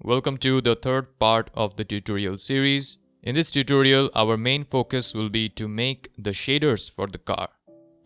Welcome to the third part of the tutorial series. In this tutorial, our main focus will be to make the shaders for the car.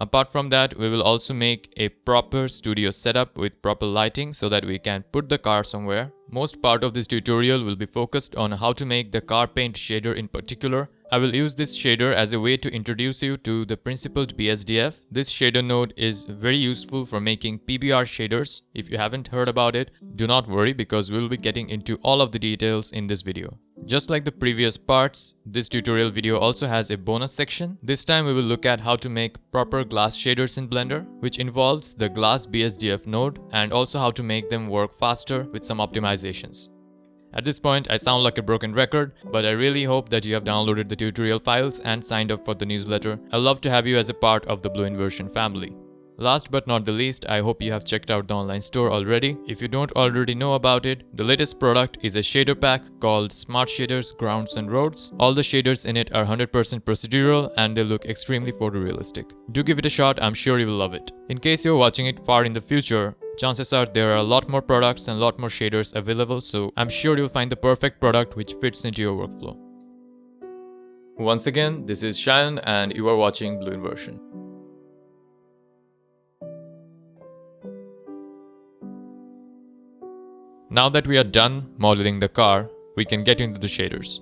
Apart from that, we will also make a proper studio setup with proper lighting so that we can put the car somewhere. Most part of this tutorial will be focused on how to make the car paint shader in particular. I will use this shader as a way to introduce you to the principled BSDF. This shader node is very useful for making PBR shaders. If you haven't heard about it, do not worry because we will be getting into all of the details in this video. Just like the previous parts, this tutorial video also has a bonus section. This time we will look at how to make proper glass shaders in Blender, which involves the glass BSDF node, and also how to make them work faster with some optimizations. At this point, I sound like a broken record, but I really hope that you have downloaded the tutorial files and signed up for the newsletter. I'd love to have you as a part of the Blue Inversion family. Last but not the least, I hope you have checked out the online store already. If you don't already know about it, the latest product is a shader pack called Smart Shaders Grounds and Roads. All the shaders in it are 100% procedural and they look extremely photorealistic. Do give it a shot, I'm sure you will love it. In case you're watching it far in the future, chances are there are a lot more products and a lot more shaders available, so I'm sure you'll find the perfect product which fits into your workflow. Once again, this is Shayan and you are watching Blue Inversion. Now that we are done modeling the car, we can get into the shaders.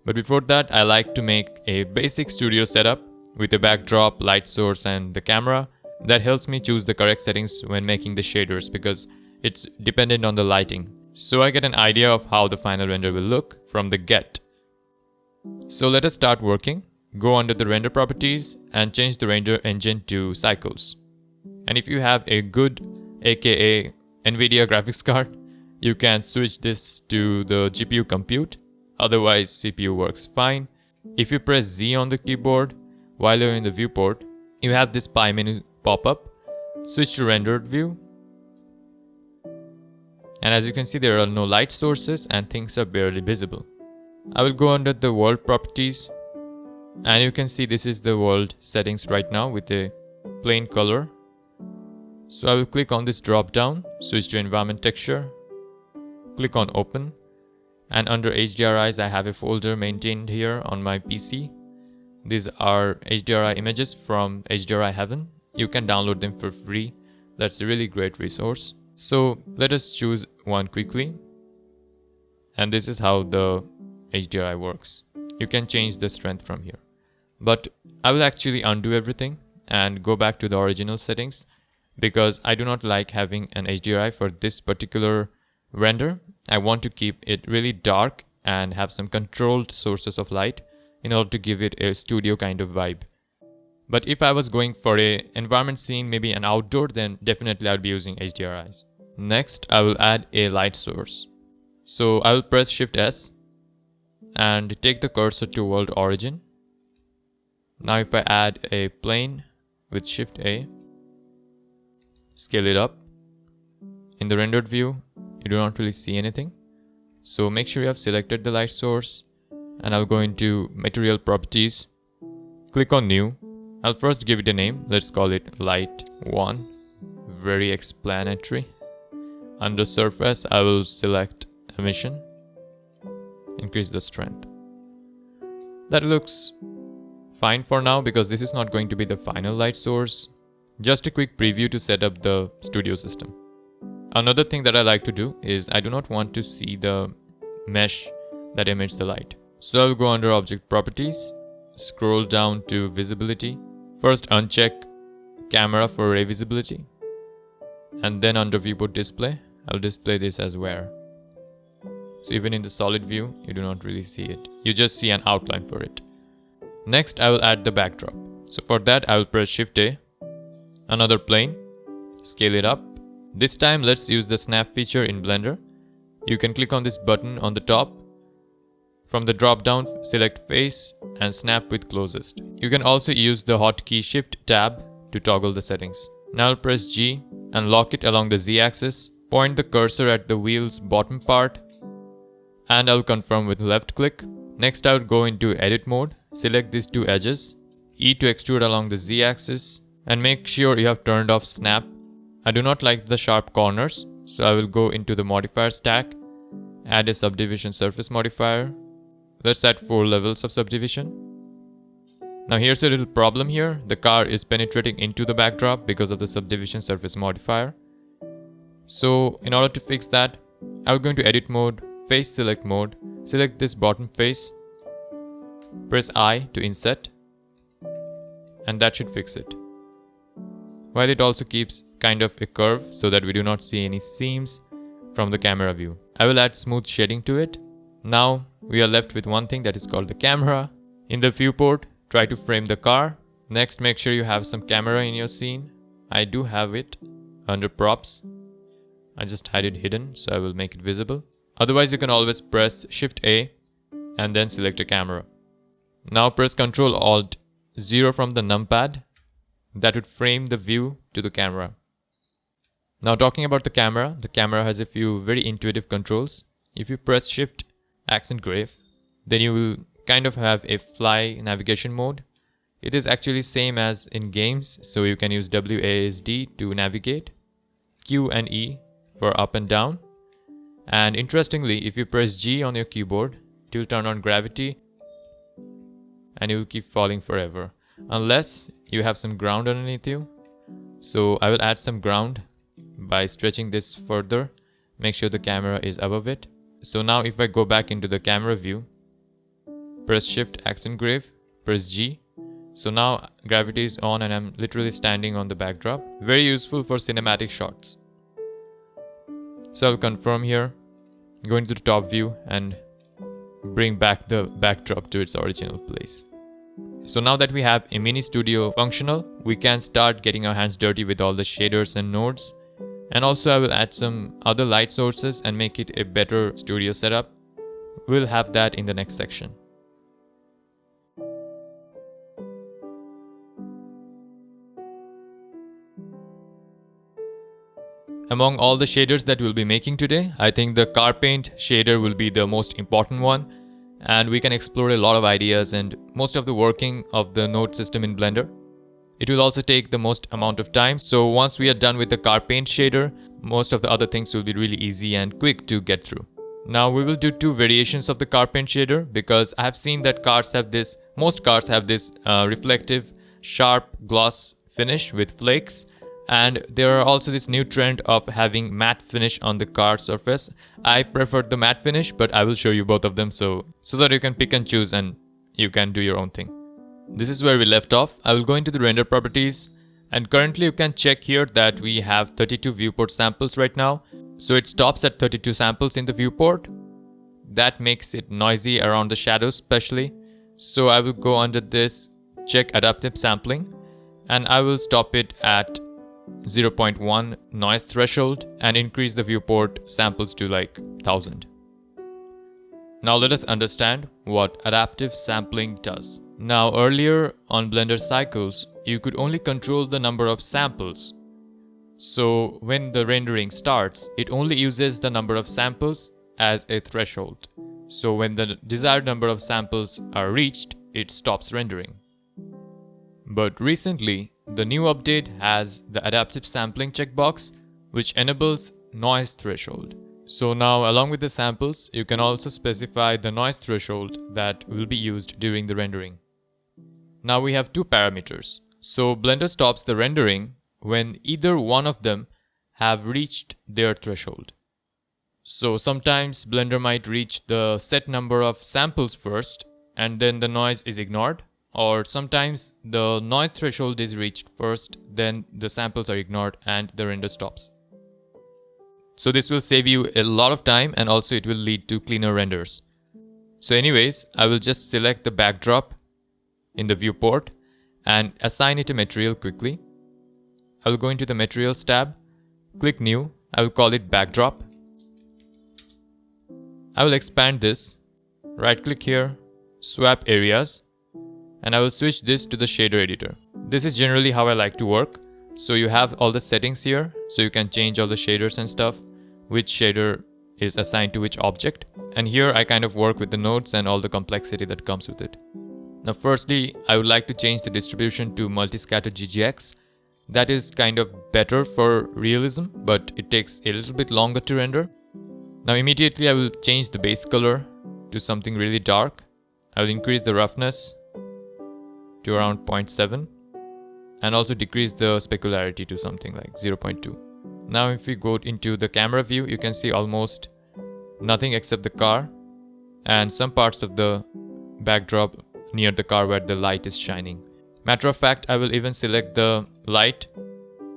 But before that, I like to make a basic studio setup with a backdrop, light source and the camera. That helps me choose the correct settings when making the shaders because it's dependent on the lighting. So I get an idea of how the final render will look from the get. So let us start working. Go under the render properties and change the render engine to cycles. And if you have a good aka NVIDIA graphics card, you can switch this to the GPU compute. Otherwise CPU works fine. If you press Z on the keyboard while you're in the viewport, you have this pie menu pop up. Switch to rendered view. And as you can see, there are no light sources and things are barely visible. I will go under the world properties and you can see this is the world settings right now with a plain color. So I will click on this drop down, switch to environment texture, click on open, and under HDRIs I have a folder maintained here on my PC. These are HDRI images from HDRI Heaven. You can download them for free. That's a really great resource. So let us choose one quickly. And this is how the HDRI works. You can change the strength from here. But I will actually undo everything and go back to the original settings because I do not like having an HDRI for this particular render. I want to keep it really dark and have some controlled sources of light in order to give it a studio kind of vibe. But if I was going for a environment scene, maybe an outdoor, then definitely I'll be using HDRIs. Next, I will add a light source. So I will press Shift S and take the cursor to world origin. Now if I add a plane with Shift A, scale it up. In the rendered view, you do not really see anything. So make sure you have selected the light source and I'll go into material properties, click on new. I'll first give it a name. Let's call it light 1. Very explanatory. Under surface, I will select emission, increase the strength. That looks fine for now because this is not going to be the final light source. Just a quick preview to set up the studio system. Another thing that I like to do is I do not want to see the mesh that emits the light. So I'll go under object properties, scroll down to visibility. First uncheck camera for ray visibility. And then under viewport display, I'll display this as where. So even in the solid view, you do not really see it. You just see an outline for it. Next, I will add the backdrop. So for that, I will press Shift A, another plane, scale it up. This time, let's use the snap feature in Blender. You can click on this button on the top. From the drop down, select face and snap with closest. You can also use the hotkey Shift Tab to toggle the settings. Now I'll press G and lock it along the Z axis. Point the cursor at the wheel's bottom part and I'll confirm with left click. Next I'll go into edit mode. Select these two edges. E to extrude along the Z axis and make sure you have turned off snap. I do not like the sharp corners, so I will go into the modifier stack Add a subdivision surface modifier. Let's add 4 levels of subdivision. Now here's a little problem here. The car is penetrating into the backdrop because of the subdivision surface modifier. So in order to fix that, I'm going to edit mode, face select mode, select this bottom face, press I to inset, and that should fix it. While it also keeps kind of a curve so that we do not see any seams from the camera view. I will add smooth shading to it. Now we are left with one thing that is called the camera. In the viewport, try to frame the car. Next, make sure you have some camera in your scene. I do have it under props. I just had it hidden, so I will make it visible. Otherwise, you can always press Shift A and then select a camera. Now press Ctrl Alt 0 from the numpad. That would frame the view to the camera. Now talking about the camera has a few very intuitive controls. If you press Shift Accent Grave, then you will kind of have a fly navigation mode. It is actually same as in games, so you can use WASD to navigate, Q and E for up and down. And interestingly, if you press G on your keyboard, it will turn on gravity and you will keep falling forever. Unless you have some ground underneath you. So I will add some ground by stretching this further. Make sure the camera is above it. So now if I go back into the camera view, press Shift Accent Grave, press G. So now gravity is on and I'm literally standing on the backdrop. Very useful for cinematic shots. So I'll confirm here, go into the top view and bring back the backdrop to its original place. So now that we have a mini studio functional, we can start getting our hands dirty with all the shaders and nodes. And also I will add some other light sources and make it a better studio setup. We'll have that in the next section. Among all the shaders that we'll be making today, I think the car paint shader will be the most important one. And we can explore a lot of ideas and most of the working of the node system in Blender. It will also take the most amount of time. So once we are done with the car paint shader, most of the other things will be really easy and quick to get through. Now we will do 2 variations of the car paint shader because I have seen that most cars have this reflective, sharp gloss finish with flakes. And there are also this new trend of having matte finish on the car surface. I prefer the matte finish, but I will show you both of them so that you can pick and choose and you can do your own thing. This is where we left off. I will go into the render properties and currently you can check here that we have 32 viewport samples right now. So it stops at 32 samples in the viewport. That makes it noisy around the shadows especially. So I will go under this, check adaptive sampling, and I will stop it at 0.1 noise threshold and increase the viewport samples to like 1000. Now let us understand what adaptive sampling does. Now earlier on Blender cycles, you could only control the number of samples. So when the rendering starts, it only uses the number of samples as a threshold. So when the desired number of samples are reached, it stops rendering. But recently, the new update has the adaptive sampling checkbox, which enables noise threshold. So now along with the samples, you can also specify the noise threshold that will be used during the rendering. Now we have 2 parameters. So Blender stops the rendering when either one of them have reached their threshold. So sometimes Blender might reach the set number of samples first and then the noise is ignored. Or sometimes the noise threshold is reached first, then the samples are ignored and the render stops. So this will save you a lot of time and also it will lead to cleaner renders. So anyways, I will just select the backdrop in the viewport and assign it a material quickly. I will go into the materials tab, click new, I will call it backdrop. I will expand this, right click here, swap areas. And I will switch this to the shader editor. This is generally how I like to work. So you have all the settings here. So you can change all the shaders and stuff. Which shader is assigned to which object. And here I kind of work with the nodes and all the complexity that comes with it. Now firstly, I would like to change the distribution to multiscatter GGX. That is kind of better for realism, but it takes a little bit longer to render. Now immediately I will change the base color to something really dark. I will increase the roughness to around 0.7 and also decrease the specularity to something like 0.2. Now if we go into the camera view, you can see almost nothing except the car and some parts of the backdrop near the car where the light is shining. Matter of fact, I will even select the light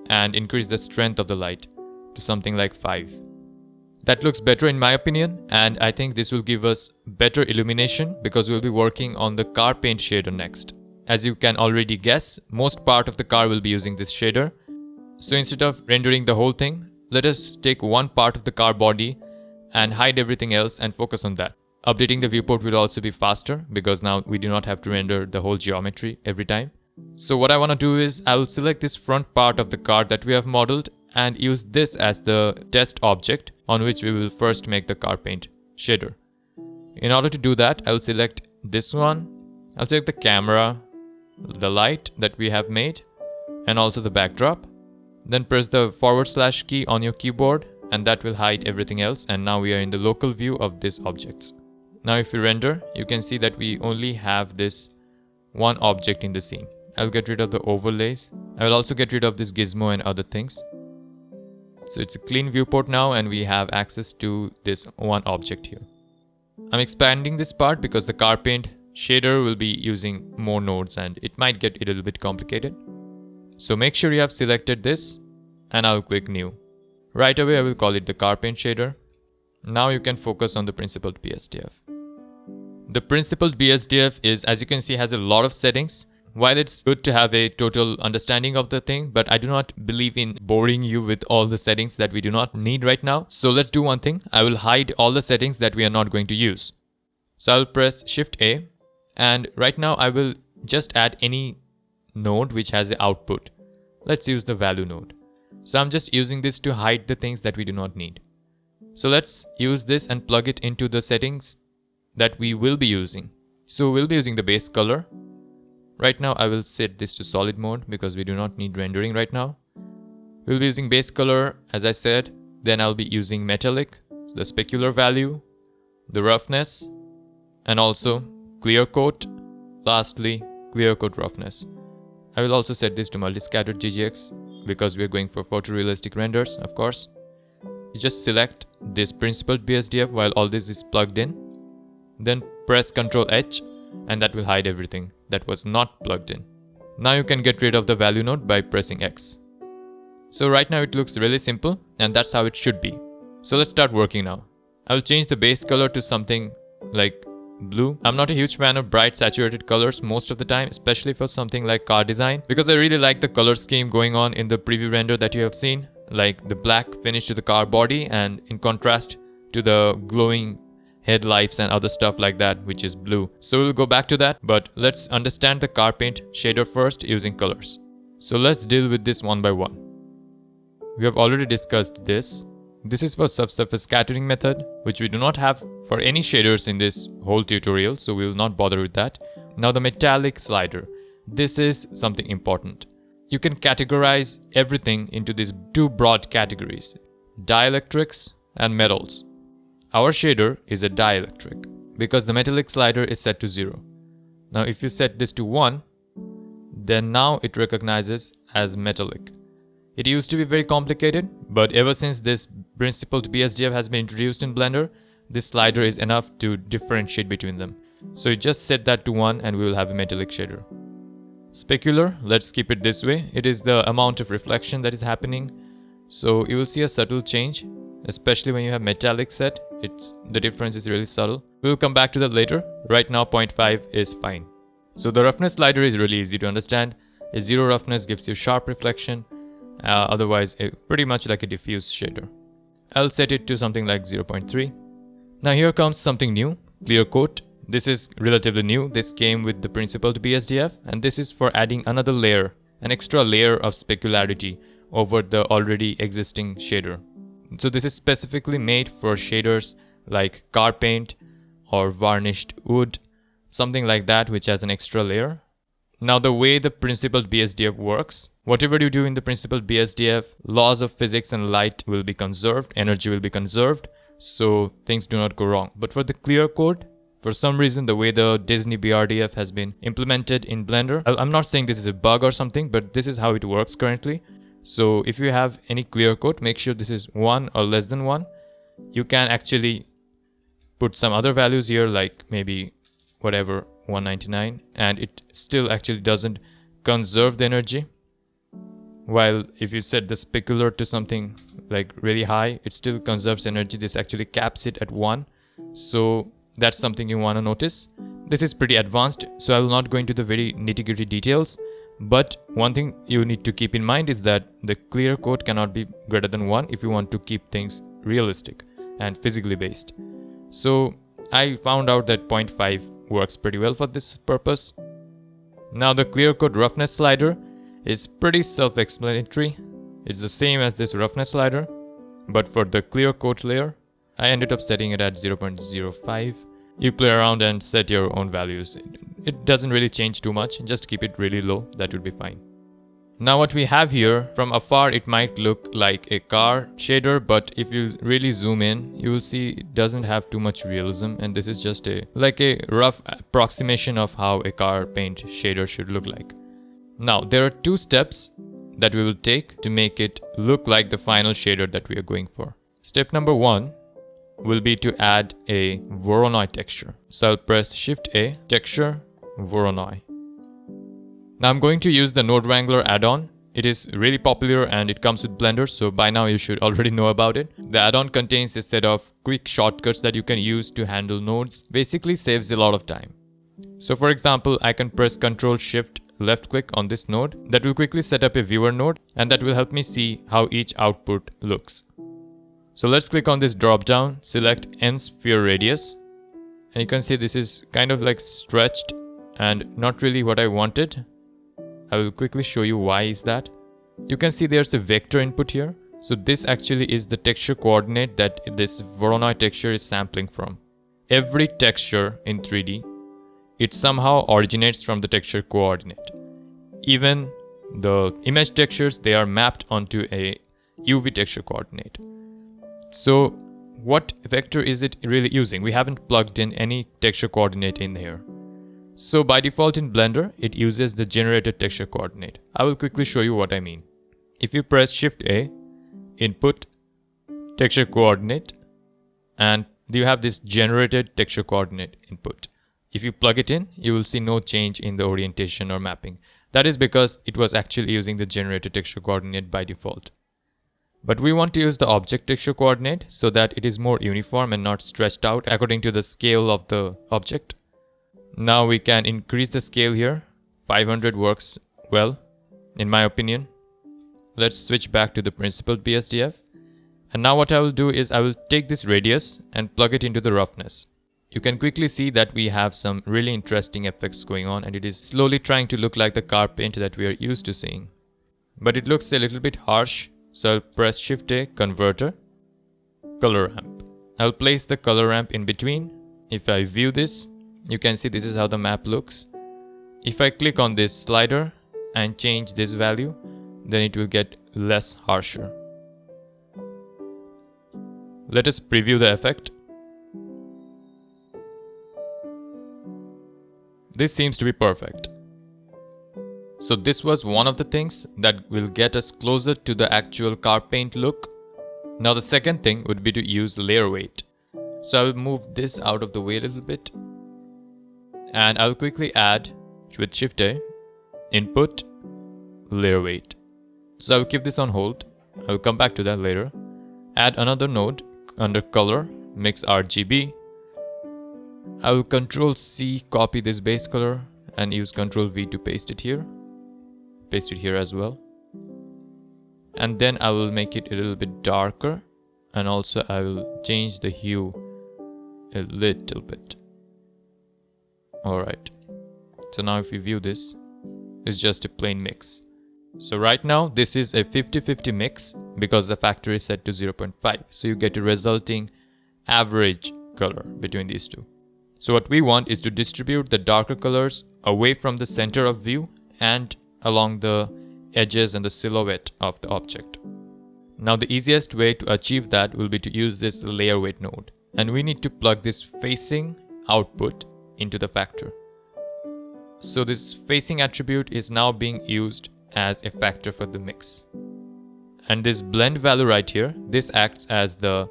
and increase the strength of the light to something like 5. That looks better in my opinion, and I think this will give us better illumination because we'll be working on the car paint shader next. As you can already guess, most part of the car will be using this shader. So instead of rendering the whole thing, let us take one part of the car body and hide everything else and focus on that. Updating the viewport will also be faster because now we do not have to render the whole geometry every time. So what I want to do is I will select this front part of the car that we have modeled and use this as the test object on which we will first make the car paint shader. In order to do that, I will select this one. I'll select the camera, the light that we have made, and also the backdrop. Then press the / key on your keyboard and that will hide everything else, and now we are in the local view of these objects. Now if we render, you can see that we only have this one object in the scene. I'll get rid of the overlays. I will also get rid of this gizmo and other things. So it's a clean viewport now and we have access to this one object here. I'm expanding this part because the car paint shader will be using more nodes and it might get a little bit complicated. So make sure you have selected this and I'll click new. Right away I will call it the car paint shader. Now you can focus on the principled BSDF. The principled BSDF is, as you can see, has a lot of settings. While it's good to have a total understanding of the thing, but I do not believe in boring you with all the settings that we do not need right now. So let's do one thing. I will hide all the settings that we are not going to use. So I'll press Shift A and right now I will just add any node which has an output. Let's use the value node. So I'm just using this to hide the things that we do not need. So let's use this and plug it into the settings that we will be using. So we'll be using the base color. Right now I will set this to solid mode because we do not need rendering right now. We'll be using base color as I said. Then I'll be using metallic, the specular value, the roughness, and also clear coat. Lastly, clear coat roughness. I will also set this to multi-scattered GGX because we're going for photorealistic renders, of course. You just select this principled BSDF while all this is plugged in. Then press Ctrl H and that will hide everything that was not plugged in. Now you can get rid of the value node by pressing X. So right now it looks really simple and that's how it should be. So let's start working now. I will change the base color to something like blue. I'm not a huge fan of bright saturated colors most of the time, especially for something like car design, because I really like the color scheme going on in the preview render that you have seen, like the black finish to the car body and in contrast to the glowing headlights and other stuff like that, which is blue. So we'll go back to that, but let's understand the car paint shader first using colors. So let's deal with this one by one. We have already discussed this. This is for subsurface scattering method, which we do not have for any shaders in this whole tutorial, so we will not bother with that. Now the metallic slider. This is something important. You can categorize everything into these two broad categories, dielectrics and metals. Our shader is a dielectric because the metallic slider is set to 0. Now if you set this to 1, then now it recognizes as metallic. It used to be very complicated, but ever since this principled BSDF has been introduced in Blender, this slider is enough to differentiate between them. So you just set that to 1 and we will have a metallic shader. Specular, let's keep it this way. It is the amount of reflection that is happening. So you will see a subtle change, especially when you have metallic set. The difference is really subtle. We'll come back to that later. Right now 0.5 is fine. So the roughness slider is really easy to understand. A 0 roughness gives you sharp reflection. Otherwise pretty much like a diffuse shader. I'll set it to something like 0.3. Now here comes something new, clear coat. This is relatively new. This came with the principled BSDF and this is for adding another layer, an extra layer of specularity over the already existing shader. So this is specifically made for shaders like car paint or varnished wood, something like that which has an extra layer. Now the way the principled BSDF works, whatever you do in the principled BSDF, laws of physics and light will be conserved, energy will be conserved. so things do not go wrong. But for the clear coat, for some reason, the way the Disney BRDF has been implemented in Blender, I'm not saying this is a bug or something, but this is how it works currently. So if you have any clear coat, make sure this is 1 or less than 1. You can actually put some other values here, like maybe whatever, 199, and it still actually doesn't conserve the energy. While if you set the specular to something like really high, it still conserves energy. This actually caps it at 1. So that's something you want to notice. This is pretty advanced, so I will not go into the very nitty-gritty details. But one thing you need to keep in mind is that the clear coat cannot be greater than 1 if you want to keep things realistic and physically based. So I found out that 0.5 works pretty well for this purpose. Now the clear coat roughness slider is pretty self-explanatory. It's the same as this roughness slider, but for the clear coat layer, I ended up setting it at 0.05. You play around and set your own values. It doesn't really change too much, just keep it really low, that would be fine. Now what we have here, from afar it might look like a car shader, but if you really zoom in, you will see it doesn't have too much realism, and this is just a rough approximation of how a car paint shader should look like. Now there are 2 steps that we will take to make it look like the final shader that we are going for. Step number 1 will be to add a Voronoi texture. So I'll press Shift A, Texture, Voronoi. Now I'm going to use the Node Wrangler add-on. It is really popular and it comes with Blender, so by now you should already know about it. The add-on contains a set of quick shortcuts that you can use to handle nodes. Basically saves a lot of time. So for example, I can press Ctrl Shift left click on this node. That will quickly set up a viewer node, and that will help me see how each output looks. So let's click on this drop down, select N sphere radius, and you can see this is kind of like stretched and not really what I wanted. I will quickly show you why is that. You can see there's a vector input here. So this actually is the texture coordinate that this Voronoi texture is sampling from. Every texture in 3D, it somehow originates from the texture coordinate. Even the image textures, they are mapped onto a UV texture coordinate. So what vector is it really using? We haven't plugged in any texture coordinate in here. So by default in Blender, it uses the generated texture coordinate. I will quickly show you what I mean. If you press Shift A, Input, Texture Coordinate, and you have this generated texture coordinate input. If you plug it in, you will see no change in the orientation or mapping. That is because it was actually using the generated texture coordinate by default. But we want to use the object texture coordinate so that it is more uniform and not stretched out according to the scale of the object. Now we can increase the scale here. 500 works well, in my opinion. Let's switch back to the principled BSDF. And now what I will do is I will take this radius and plug it into the roughness. You can quickly see that we have some really interesting effects going on, and it is slowly trying to look like the car paint that we are used to seeing. But it looks a little bit harsh. So I'll press Shift A, Converter, Color Ramp. I'll place the color ramp in between. If I view this, you can see this is how the map looks. If I click on this slider and change this value, then it will get less harsher. Let us preview the effect. This seems to be perfect. So this was one of the things that will get us closer to the actual car paint look. Now the second thing would be to use layer weight. So I will move this out of the way a little bit. And I'll quickly add with Shift A, Input, Layer Weight. So I'll keep this on hold. I'll come back to that later. Add another node under Color, Mix RGB. I will Ctrl C, copy this base color and use Ctrl V to paste it here. Paste it here as well. And then I will make it a little bit darker, and also I will change the hue a little bit. Alright, so now if you view this, it's just a plain mix. So right now this is a 50-50 mix because the factor is set to 0.5. So you get a resulting average color between these two. So what we want is to distribute the darker colors away from the center of view and along the edges and the silhouette of the object. Now the easiest way to achieve that will be to use this layer weight node. And we need to plug this facing output into the factor. So this facing attribute is now being used as a factor for the mix. And this blend value right here, this acts as the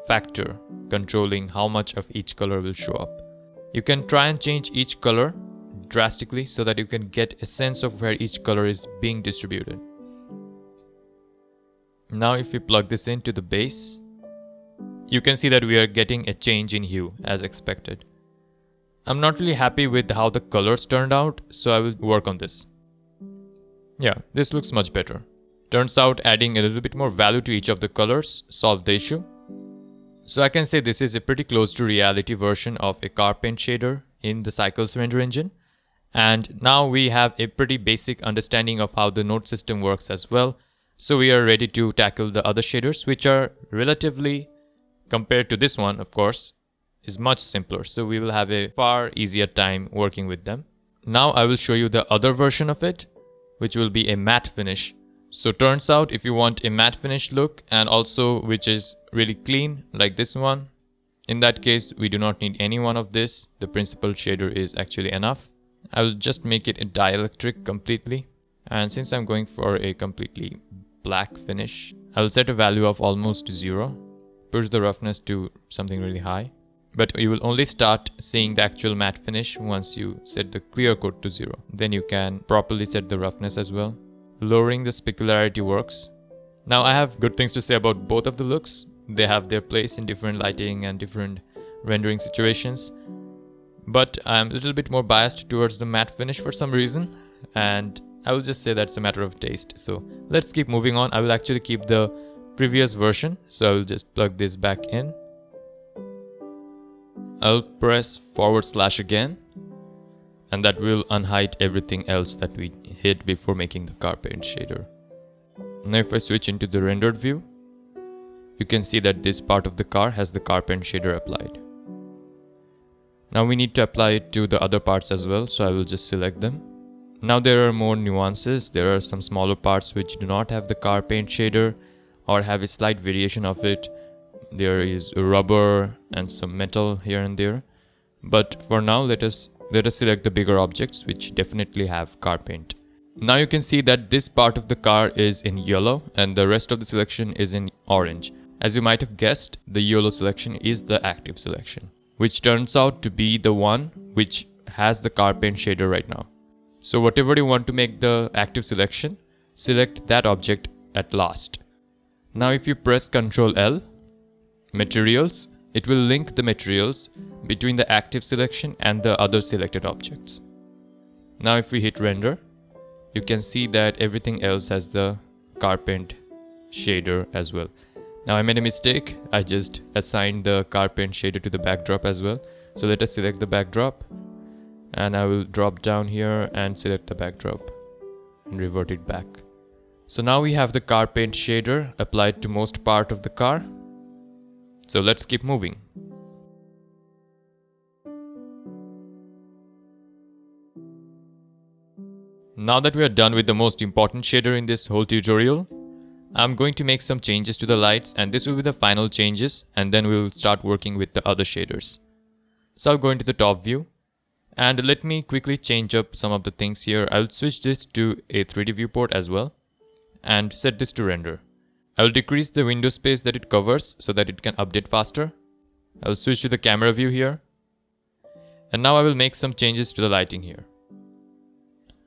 factor controlling how much of each color will show up. You can try and change each color drastically so that you can get a sense of where each color is being distributed. Now if we plug this into the base, you can see that we are getting a change in hue as expected. I'm not really happy with how the colors turned out, so I will work on this. Yeah, this looks much better. Turns out adding a little bit more value to each of the colors solved the issue. So I can say this is a pretty close to reality version of a car paint shader in the Cycles render engine. And now we have a pretty basic understanding of how the node system works as well. So we are ready to tackle the other shaders, which are relatively, compared to this one, of course, is much simpler. So we will have a far easier time working with them. Now I will show you the other version of it, which will be a matte finish. So turns out if you want a matte finish look and also which is really clean like this one, in that case we do not need any one of this. The principal shader is actually enough. I will just make it a dielectric completely. And since I'm going for a completely black finish, I will set a value of almost 0. Push the roughness to something really high. But you will only start seeing the actual matte finish once you set the clear coat to 0. Then you can properly set the roughness as well. Lowering the specularity works. Now I have good things to say about both of the looks. They have their place in different lighting and different rendering situations. But I'm a little bit more biased towards the matte finish for some reason. And I will just say that's a matter of taste. So let's keep moving on. I will actually keep the previous version. So I will just plug this back in. I'll press / again. And that will unhide everything else that we hid before making the car paint shader. Now if I switch into the rendered view, you can see that this part of the car has the car paint shader applied. Now we need to apply it to the other parts as well, so I will just select them. Now there are more nuances. There are some smaller parts which do not have the car paint shader or have a slight variation of it. There is rubber and some metal here and there. But for now, let us select the bigger objects which definitely have car paint. Now you can see that this part of the car is in yellow and the rest of the selection is in orange. As you might have guessed, the yellow selection is the active selection, which turns out to be the one which has the car paint shader right now. So whatever you want to make the active selection, select that object at last. Now if you press Ctrl L, Materials, it will link the materials between the active selection and the other selected objects. Now if we hit render, you can see that everything else has the car paint shader as well. Now I made a mistake. I just assigned the car paint shader to the backdrop as well. So let us select the backdrop and I will drop down here and select the backdrop and revert it back. So now we have the car paint shader applied to most part of the car. So let's keep moving. Now that we are done with the most important shader in this whole tutorial, I'm going to make some changes to the lights and this will be the final changes and then we'll start working with the other shaders. So I'll go into the top view and let me quickly change up some of the things here. I'll switch this to a 3D viewport as well and set this to render. I will decrease the window space that it covers so that it can update faster. I will switch to the camera view here. And now I will make some changes to the lighting here.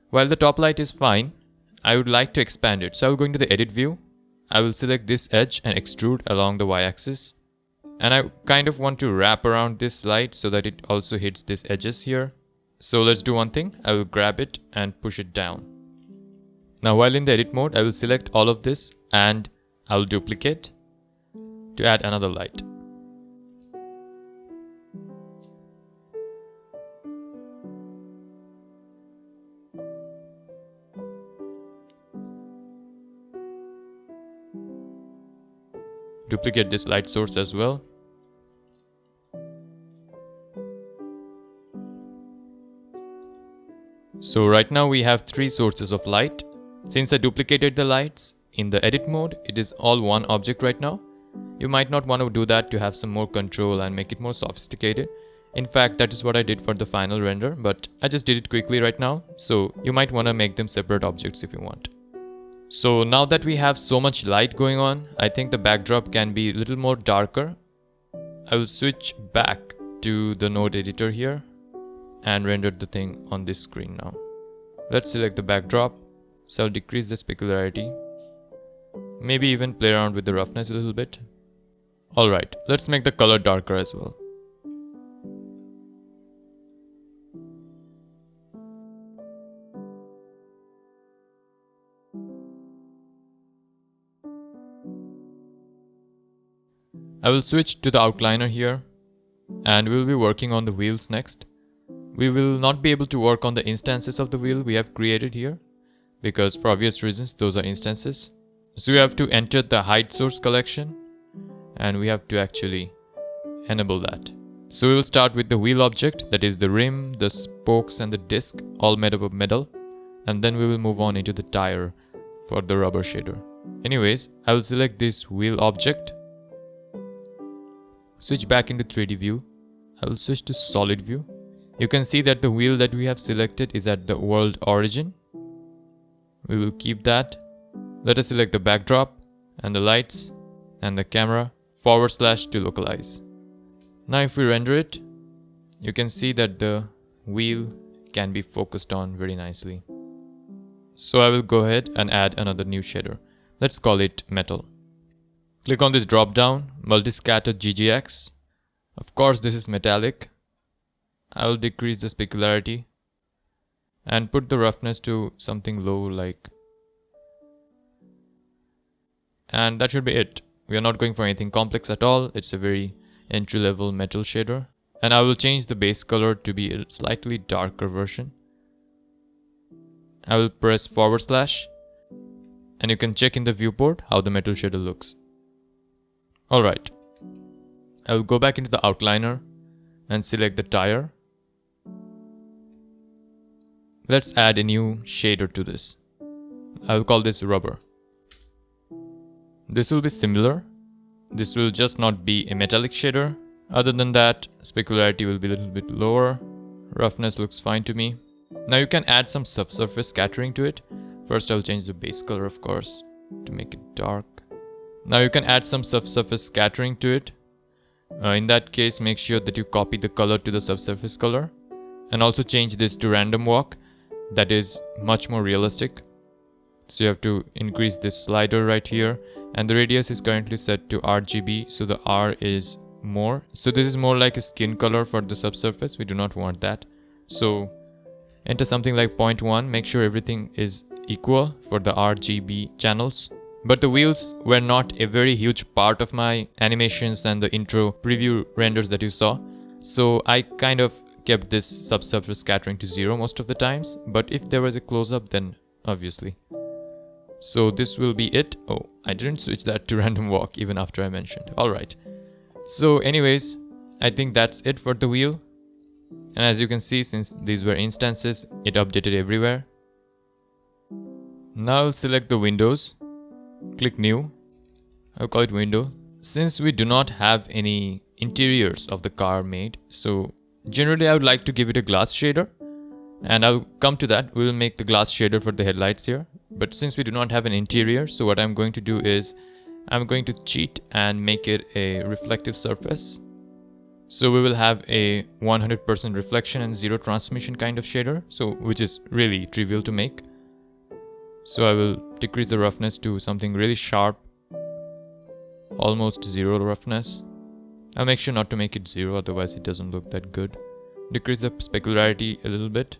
While the top light is fine, I would like to expand it. So I will go into the edit view. I will select this edge and extrude along the y-axis. And I kind of want to wrap around this light so that it also hits these edges here. So let's do one thing. I will grab it and push it down. Now while in the edit mode, I will select all of this and I will duplicate to add another light. Duplicate this light source as well. So right now we have 3 sources of light. Since I duplicated the lights, in the edit mode, it is all one object right now. You might not want to do that to have some more control and make it more sophisticated. In fact, that is what I did for the final render, but I just did it quickly right now. So you might want to make them separate objects if you want. So now that we have so much light going on, I think the backdrop can be a little more darker. I will switch back to the node editor here and render the thing on this screen now. Let's select the backdrop. So I'll decrease the specularity. Maybe even play around with the roughness a little bit. Alright, let's make the color darker as well. I will switch to the outliner here and we'll be working on the wheels next. We will not be able to work on the instances of the wheel we have created here because for obvious reasons those are instances. So we have to enter the hide source collection and we have to actually enable that. So we will start with the wheel object, that is the rim, the spokes and the disc, all made up of metal, and then we will move on into the tire for the rubber shader. Anyways, I will select this wheel object, switch back into 3D view. I will switch to solid view. You can see that the wheel that we have selected is at the world origin. We will keep that. Let us select the backdrop and the lights and the camera / to localize. Now if we render it, you can see that the wheel can be focused on very nicely. So I will go ahead and add another new shader. Let's call it metal. Click on this drop down, multiscatter GGX. Of course this is metallic. I will decrease the specularity and put the roughness to something low like. And that should be it. We are not going for anything complex at all. It's a very entry-level metal shader. And I will change the base color to be a slightly darker version. I will press / and you can check in the viewport how the metal shader looks. Alright. I will go back into the outliner and select the tire. Let's add a new shader to this. I will call this rubber. This will be similar. This will just not be a metallic shader. Other than that, specularity will be a little bit lower. Roughness looks fine to me. Now you can add some subsurface scattering to it. First I'll change the base color of course to make it dark. Now you can add some subsurface scattering to it. In that case, make sure that you copy the color to the subsurface color. And also change this to random walk. That is much more realistic. So you have to increase this slider right here. And the radius is currently set to RGB, so the R is more. So this is more like a skin color for the subsurface. We do not want that. So enter something like 0.1. Make sure everything is equal for the RGB channels. But the wheels were not a very huge part of my animations and the intro preview renders that you saw. So I kind of kept this subsurface scattering to 0 most of the times. But if there was a close-up, then obviously. So this will be it. Oh, I didn't switch that to random walk even after I mentioned. Alright. So anyways, I think that's it for the wheel. And as you can see, since these were instances, it updated everywhere. Now I'll select the windows. Click new. I'll call it window. Since we do not have any interiors of the car made, so generally I would like to give it a glass shader. And I'll come to that. We will make the glass shader for the headlights here. But since we do not have an interior, so what I'm going to do is I'm going to cheat and make it a reflective surface. So we will have a 100% reflection and 0 transmission kind of shader, so which is really trivial to make. So I will decrease the roughness to something really sharp, almost 0 roughness. I'll make sure not to make it 0, otherwise it doesn't look that good. Decrease the specularity a little bit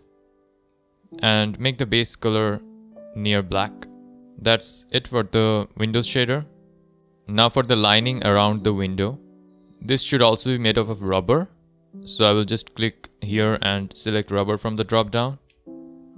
and make the base color near black. That's it for the Windows shader. Now for the lining around the window. This should also be made up of rubber. So I will just click here and select rubber from the drop down.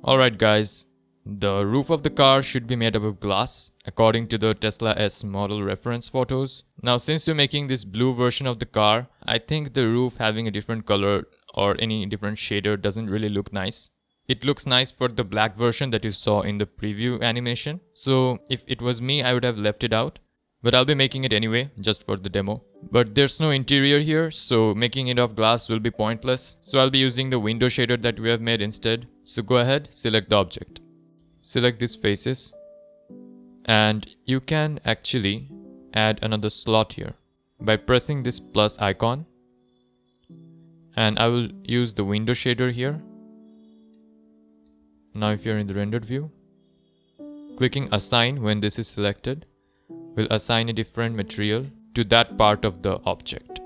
Alright guys, the roof of the car should be made up of glass according to the Tesla S model reference photos. Now since we're making this blue version of the car, I think the roof having a different color or any different shader doesn't really look nice. It looks nice for the black version that you saw in the preview animation. So if it was me, I would have left it out. But I'll be making it anyway, just for the demo. But there's no interior here, so making it of glass will be pointless. So I'll be using the window shader that we have made instead. So go ahead, select the object. Select these faces. And you can actually add another slot here by pressing this plus icon. And I will use the window shader here. Now if you're in the rendered view, clicking assign when this is selected will assign a different material to that part of the object.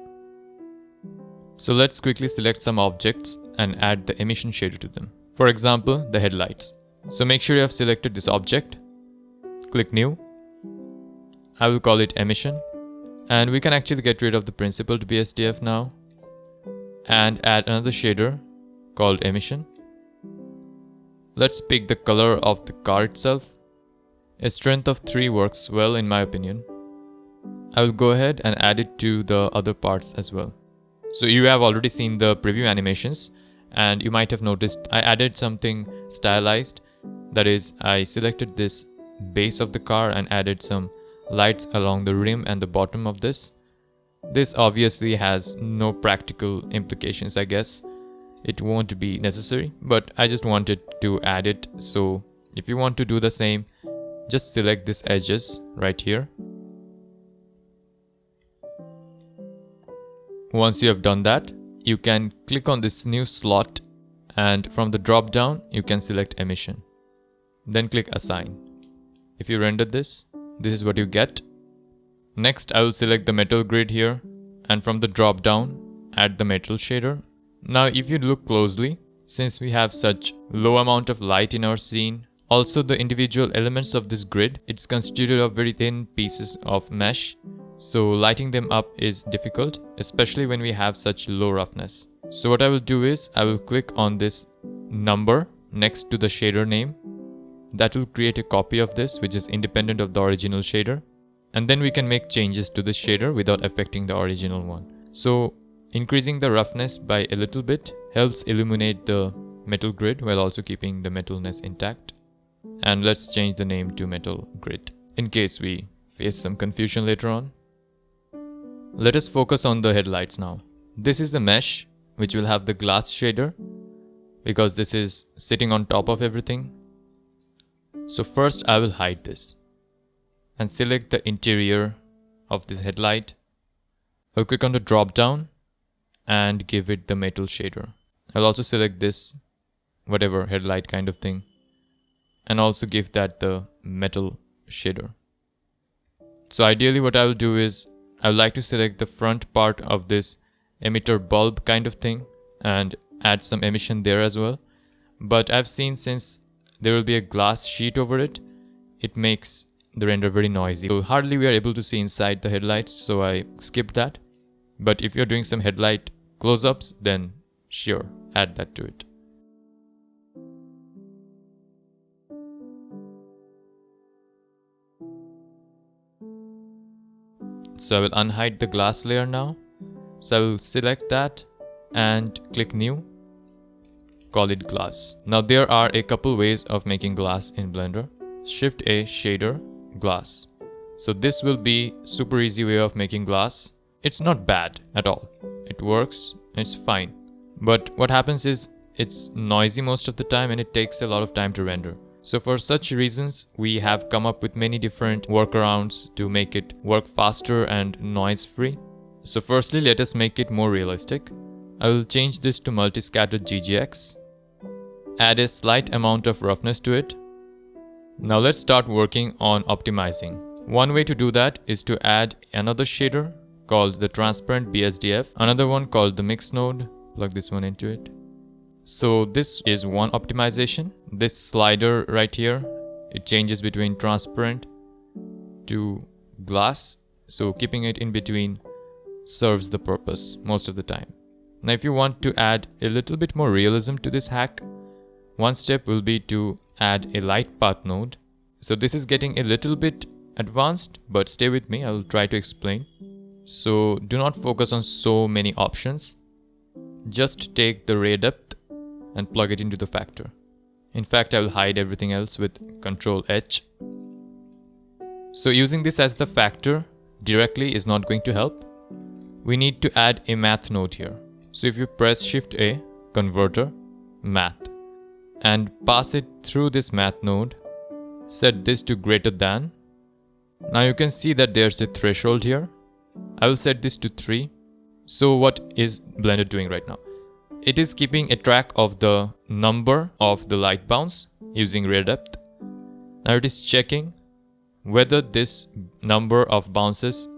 So let's quickly select some objects and add the emission shader to them. For example, the headlights. So make sure you have selected this object. Click new. I will call it emission. And we can actually get rid of the principled BSDF now and add another shader called emission. Let's pick the color of the car itself. A strength of 3 works well in my opinion. I will go ahead and add it to the other parts as well. So you have already seen the preview animations and you might have noticed I added something stylized. That is, I selected this base of the car and added some lights along the rim and the bottom of this. This obviously has no practical implications, I guess. It won't be necessary, but I just wanted to add it. So if you want to do the same, just select these edges right here. Once you have done that, you can click on this new slot and from the drop down, you can select emission. Then click assign. If you render this, this is what you get. Next, I will select the metal grid here and from the drop down, add the metal shader. Now, if you look closely, since we have such low amount of light in our scene, also the individual elements of this grid, it's constituted of very thin pieces of mesh. So lighting them up is difficult, especially when we have such low roughness. So what I will do is, I will click on this number next to the shader name. That will create a copy of this, which is independent of the original shader. And then we can make changes to this shader without affecting the original one. So increasing the roughness by a little bit helps illuminate the metal grid while also keeping the metalness intact. And let's change the name to metal grid in case we face some confusion later on. Let us focus on the headlights now. This is the mesh which will have the glass shader because this is sitting on top of everything. So first I will hide this and select the interior of this headlight. I'll click on the drop down and give it the metal shader. I'll also select this whatever headlight kind of thing and also give that the metal shader. So ideally what I will do is I would like to select the front part of this emitter bulb kind of thing and add some emission there as well. But I've seen since there will be a glass sheet over it, it makes the render very noisy. So hardly we are able to see inside the headlights, so I skipped that. But if you're doing some headlight close-ups, then sure, add that to it. So I will unhide the glass layer now. So I will select that and click new. Call it glass. Now there are a couple ways of making glass in Blender. Shift A, shader, glass. So this will be super easy way of making glass. It's not bad at all. It works, it's fine. But what happens is it's noisy most of the time and it takes a lot of time to render. So for such reasons, we have come up with many different workarounds to make it work faster and noise-free. So firstly, let us make it more realistic. I will change this to multi-scattered GGX. Add a slight amount of roughness to it. Now let's start working on optimizing. One way to do that is to add another shader called the transparent BSDF, another one called the mix node. Plug this one into it. So this is one optimization. This slider right here, it changes between transparent to glass. So keeping it in between serves the purpose most of the time. Now if you want to add a little bit more realism to this hack, one step will be to add a light path node. So this is getting a little bit advanced, but stay with me, I will try to explain. So do not focus on so many options. Just take the ray depth and plug it into the factor. In fact, I will hide everything else with Control H. So using this as the factor directly is not going to help. We need to add a math node here. So if you press Shift A, Converter, Math, and pass it through this math node, set this to greater than. Now you can see that there's a threshold here. I will set this to 3. So what is Blender doing right now? It is keeping a track of the number of the light bounce using rear depth. Now it is checking whether this number of bounces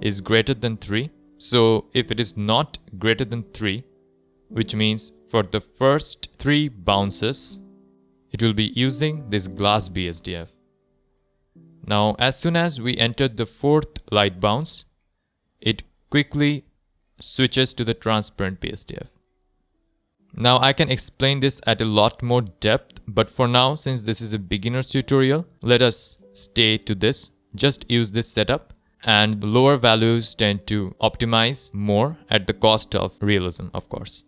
is greater than 3. So if it is not greater than 3, which means for the first 3 bounces, it will be using this glass BSDF. Now, as soon as we enter the 4th light bounce, it quickly switches to the transparent BSDF. Now, I can explain this at a lot more depth, but for now, since this is a beginner's tutorial, let us stay to this. Just use this setup, and the lower values tend to optimize more at the cost of realism, of course.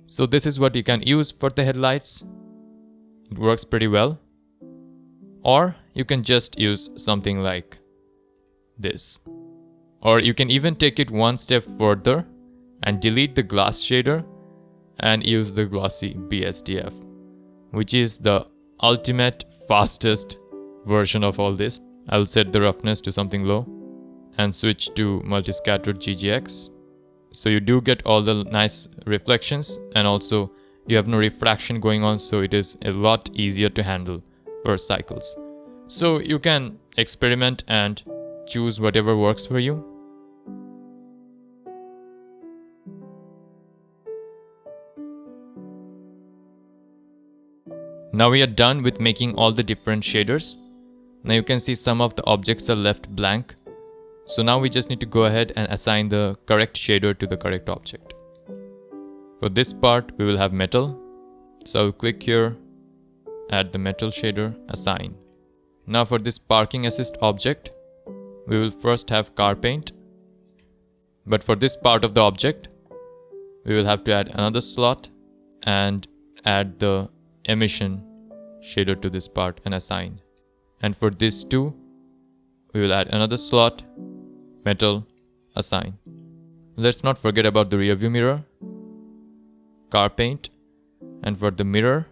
So this is what you can use for the headlights. It works pretty well. Or you can just use something like this. Or you can even take it one step further and delete the glass shader and use the glossy BSDF, which is the ultimate fastest version of all this. I'll set the roughness to something low and switch to multi-scattered GGX. So you do get all the nice reflections, and also you have no refraction going on, so it is a lot easier to handle for cycles. So you can experiment and choose whatever works for you. Now we are done with making all the different shaders. Now you can see some of the objects are left blank. So now we just need to go ahead and assign the correct shader to the correct object. For this part, we will have metal. So I'll click here, add the metal shader, assign. Now for this parking assist object, we will first have car paint. But for this part of the object, we will have to add another slot and add the emission shader to this part and assign. And for this too, we will add another slot, metal, assign. Let's not forget about the rear view mirror, car paint, and for the mirror,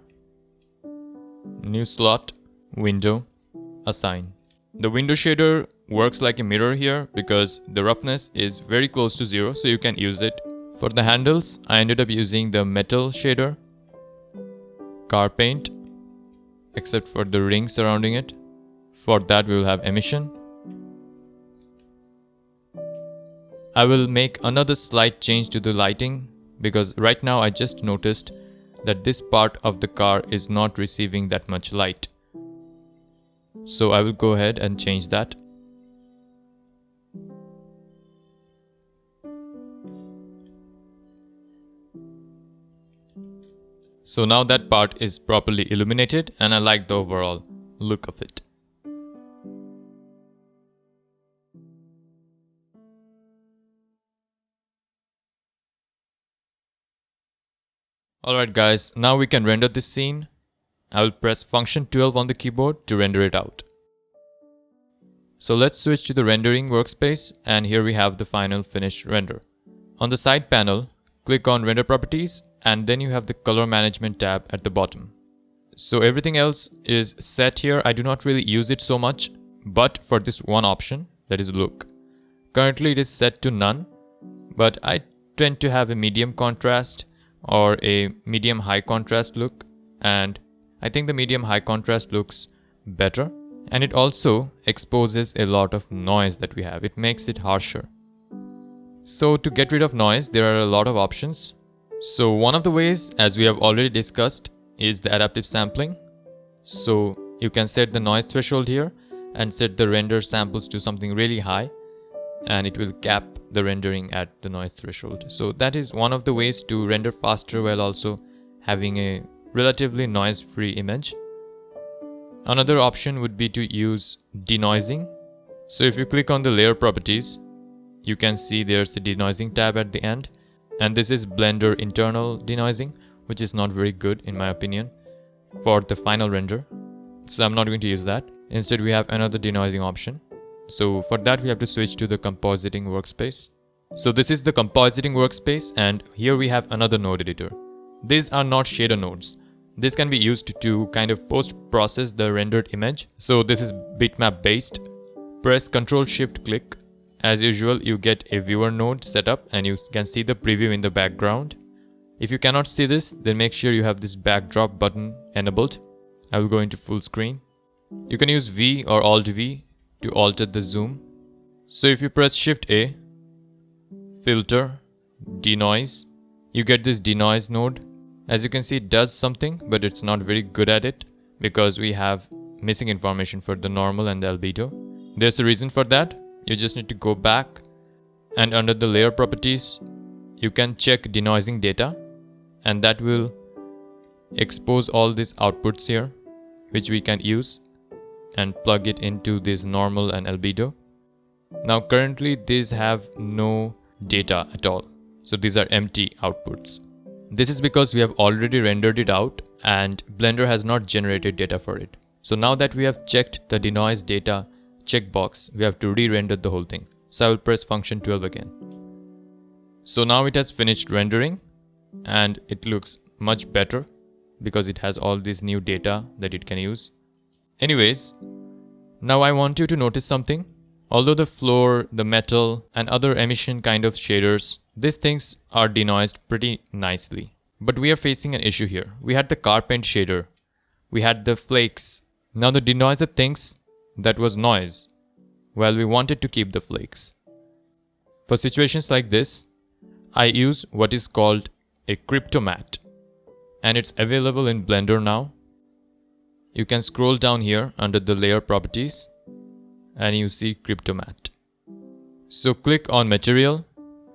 new slot, window, assign. The window shader works like a mirror here because the roughness is very close to 0, so you can use it. For the handles, I ended up using the metal shader, car paint, except for the ring surrounding it. For that, we will have emission. I will make another slight change to the lighting because right now I just noticed that this part of the car is not receiving that much light. So I will go ahead and change that. So now that part is properly illuminated and I like the overall look of it. Alright guys, now we can render this scene. I will press function 12 on the keyboard to render it out. So let's switch to the rendering workspace, and here we have the final finished render. On the side panel, click on render properties, and then you have the color management tab at the bottom. So everything else is set here. I do not really use it so much, but for this one option, that is look. Currently it is set to none, but I tend to have a medium contrast or a medium high contrast look, and I think the medium high contrast looks better, and it also exposes a lot of noise that we have. It makes it harsher. So to get rid of noise, there are a lot of options. So one of the ways, as we have already discussed, is the adaptive sampling. So you can set the noise threshold here and set the render samples to something really high, and it will cap the rendering at the noise threshold. So that is one of the ways to render faster while also having a relatively noise-free image. Another option would be to use denoising. So if you click on the layer properties, you can see there's a denoising tab at the end, and this is Blender internal denoising, which is not very good in my opinion for the final render. So I'm not going to use that. Instead, we have another denoising option. So for that, we have to switch to the compositing workspace. So this is the compositing workspace, and here we have another node editor. These are not shader nodes. This can be used to kind of post-process the rendered image. So this is bitmap based. Press Ctrl-Shift-Click. As usual, you get a viewer node set up and you can see the preview in the background. If you cannot see this, then make sure you have this backdrop button enabled. I will go into full screen. You can use V or Alt V to alter the zoom. So if you press Shift A, Filter, Denoise, you get this denoise node. As you can see, it does something, but it's not very good at it because we have missing information for the normal and the albedo. There's a reason for that. You just need to go back, and under the layer properties, you can check denoising data, and that will expose all these outputs here, which we can use and plug it into this normal and albedo. Now currently these have no data at all. So these are empty outputs. This is because we have already rendered it out and Blender has not generated data for it. So now that we have checked the denoise data checkbox, we have to re-render the whole thing. So I will press function 12 again. So now it has finished rendering and it looks much better because it has all this new data that it can use. Anyways, now I want you to notice something. Although the floor, the metal and other emission kind of shaders, these things are denoised pretty nicely. But we are facing an issue here. We had the car paint shader. We had the flakes. Now the denoiser thinks that was noise, while we wanted to keep the flakes. For situations like this, I use what is called a crypto matte, and it's available in Blender now. You can scroll down here under the layer properties and you see crypto matte. So click on material.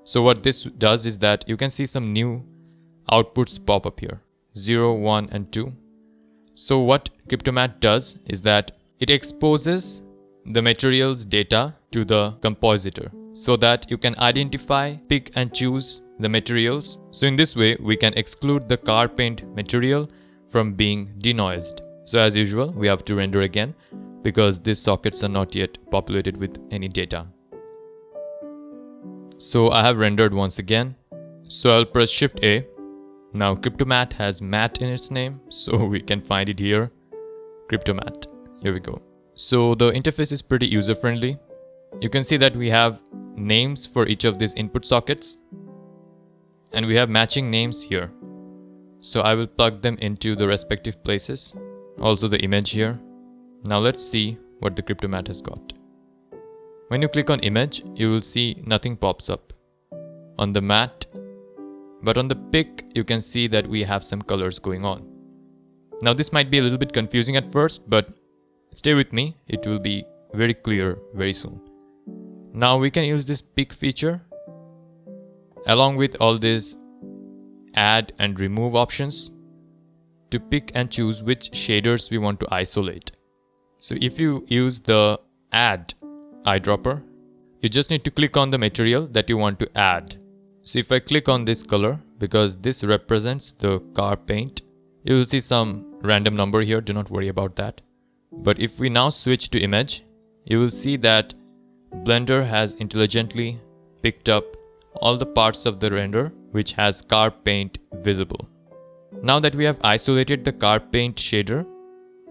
So what this does is that you can see some new outputs pop up here, 0, 1 and 2. So what crypto matte does is that it exposes the material's data to the compositor so that you can identify, pick and choose the materials. So in this way, we can exclude the car paint material from being denoised. So as usual, we have to render again because these sockets are not yet populated with any data. So I have rendered once again. So I'll press Shift A. Now crypto matte has matte in its name, so we can find it here. Crypto matte. Here we go. So the interface is pretty user friendly. You can see that we have names for each of these input sockets and we have matching names here. So I will plug them into the respective places. Also the image here. Now let's see what the crypto matte has got. When you click on image, you will see nothing pops up on the matte, but on the pick you can see that we have some colors going on. Now this might be a little bit confusing at first, but stay with me, it will be very clear very soon. Now we can use this pick feature along with all these add and remove options to pick and choose which shaders we want to isolate. So if you use the add eyedropper, you just need to click on the material that you want to add. So if I click on this color, because this represents the car paint, you will see some random number here, do not worry about that. But if we now switch to image, you will see that Blender has intelligently picked up all the parts of the render which has car paint visible. Now that we have isolated the car paint shader,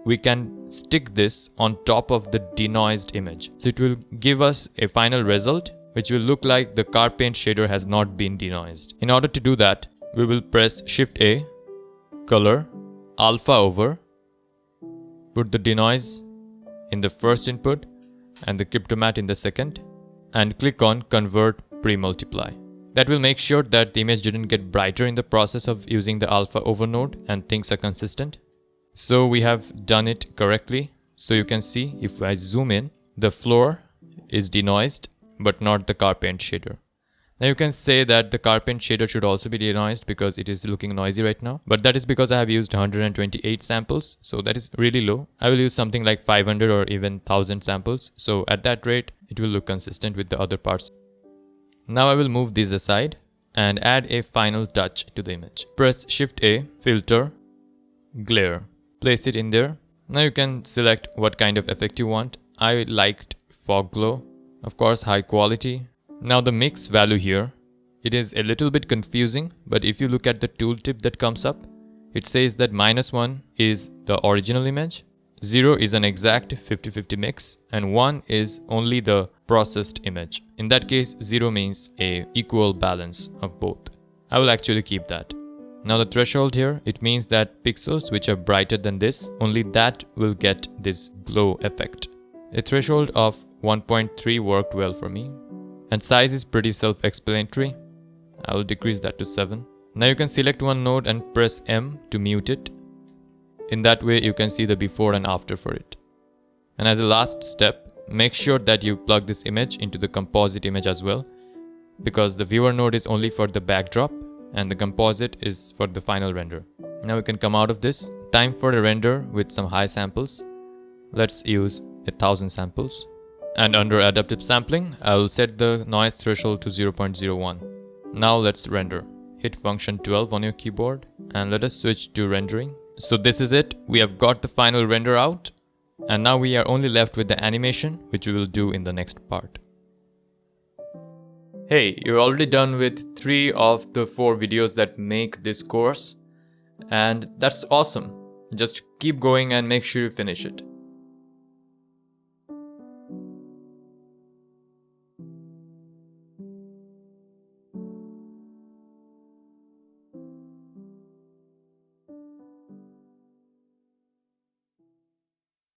we can stick this on top of the denoised image. So it will give us a final result which will look like the car paint shader has not been denoised. In order to do that, we will press Shift A, Color, Alpha over, put the denoise in the first input and the crypto matte in the second, and click on Convert Pre-Multiply. That will make sure that the image didn't get brighter in the process of using the alpha over node and things are consistent. So we have done it correctly. So you can see if I zoom in, the floor is denoised but not the car paint shader. Now you can say that the Carpent shader should also be denoised because it is looking noisy right now. But that is because I have used 128 samples, so that is really low. I will use something like 500 or even 1000 samples. So at that rate, it will look consistent with the other parts. Now I will move these aside and add a final touch to the image. Press Shift A, Filter, Glare. Place it in there. Now you can select what kind of effect you want. I liked fog glow, of course high quality. Now the mix value here, it is a little bit confusing, but if you look at the tooltip that comes up, it says that -1 is the original image, 0 is an exact 50-50 mix, and 1 is only the processed image. In that case, 0 means a equal balance of both. I will actually keep that. Now the threshold here, it means that pixels which are brighter than this, only that will get this glow effect. A threshold of 1.3 worked well for me. And size is pretty self-explanatory. I will decrease that to 7. Now you can select one node and press M to mute it. In that way you can see the before and after for it. And as a last step, make sure that you plug this image into the composite image as well, because the viewer node is only for the backdrop and the composite is for the final render. Now we can come out of this. Time for a render with some high samples. Let's use 1000 samples. And under adaptive sampling, I will set the noise threshold to 0.01. Now let's render. Hit function 12 on your keyboard and let us switch to rendering. So this is it. We have got the final render out. And now we are only left with the animation, which we will do in the next part. Hey, you're already done with 3 of the 4 videos that make this course. And that's awesome. Just keep going and make sure you finish it.